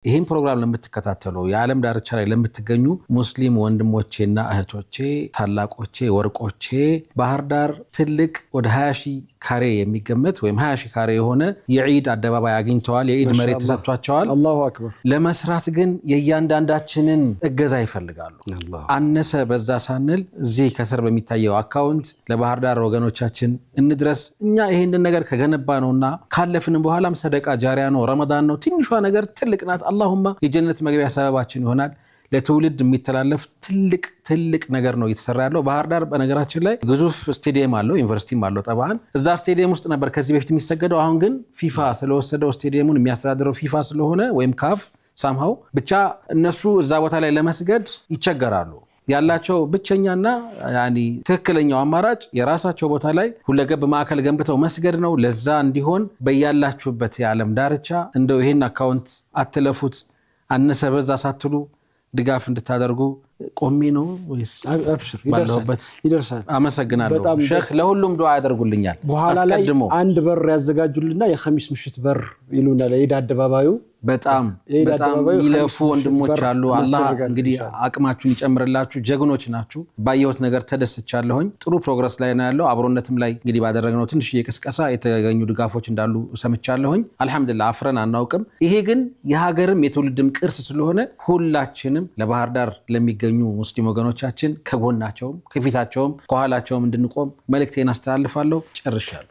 ይሄን ፕሮግራም ለምትከታተሉ የዓለም ዳርቻ ላይ ለምትገኙ ሙስሊም ወንድሞቼና እህቶቼ ታላቆቼ ወርቆቼ ባህር ዳር ትልቅ ወደ 20,000 ካሬ የሚገመት ወይም 20,000 ካሬ የሆነ የዒድ አደባባይ አግኝተዋል። የዒድ መሬት ተሰጥቷቸዋል። አላሁ አክበር። ለመስራት ግን የእያንዳንዳችንን እገዛ ይፈልጋሉ። አነሰ በዛ ሳንል እዚህ ከስር በሚታየው አካውንት ለባህር ዳር ወገኖቻችን እንድረስ። እኛ ይሄንን ነገር ከገነባ ነውና ካለፍንም በኋላም ሰደቃ ጃሪያ ነው፣ ረመዳን ነው። ትንሿ ነገር ትልቅ ናት። አላሁማ የጀነት መግቢያ ሰበባችን ይሆናል። ለትውልድ የሚተላለፍ ትልቅ ነገር ነው እየተሰራ ያለው። ባህር ዳር በነገራችን ላይ ግዙፍ ስቴዲየም አለው፣ ዩኒቨርሲቲም አለው። ጠባን እዛ ስቴዲየም ውስጥ ነበር ከዚህ በፊት የሚሰገደው። አሁን ግን ፊፋ ስለወሰደው ስቴዲየሙን የሚያስተዳድረው ፊፋ ስለሆነ ወይም ካፍ ሳምሃው ብቻ እነሱ እዛ ቦታ ላይ ለመስገድ ይቸገራሉ። ያላቸው ብቸኛና ትክክለኛው አማራጭ የራሳቸው ቦታ ላይ ሁለገብ ማዕከል ገንብተው መስገድ ነው። ለዛ እንዲሆን በያላችሁበት የዓለም ዳርቻ እንደው ይሄን አካውንት አትለፉት፣ አነሰ በዛ ሳትሉ ድጋፍ እንድታደርጉ ቆሜ ነው ወይስ አብሽር ይደርሳል። አመሰግናለሁ ሼክ። ለሁሉም ዱዓ ያደርጉልኛል። በኋላ ላይ አንድ በር ያዘጋጁልና የኸሚስ ምሽት በር ይሉናል። የዒድ አደባባዩ በጣም ይለፉ ወንድሞች አሉ። አላህ እንግዲህ አቅማችሁን ይጨምርላችሁ። ጀግኖች ናችሁ። ባየሁት ነገር ተደስቻለሁኝ። ጥሩ ፕሮግረስ ላይ ነው ያለው። አብሮነትም ላይ እንግዲህ ባደረግነው ትንሽ የቅስቀሳ የተገኙ ድጋፎች እንዳሉ ሰምቻለሁኝ። አልহামዱሊላህ አፍረን አናውቅም። ይሄ ግን የሀገርም የትውልድም ቅርስ ስለሆነ ሁላችንም ለባህር ዳር ለሚገኙ ሙስሊም ወገኖቻችን ከጎናቸውም ከፊታቸውም ከኋላቸውም እንድንቆም መልእክቴን አስተላልፋለሁ። ጨርሻለሁ።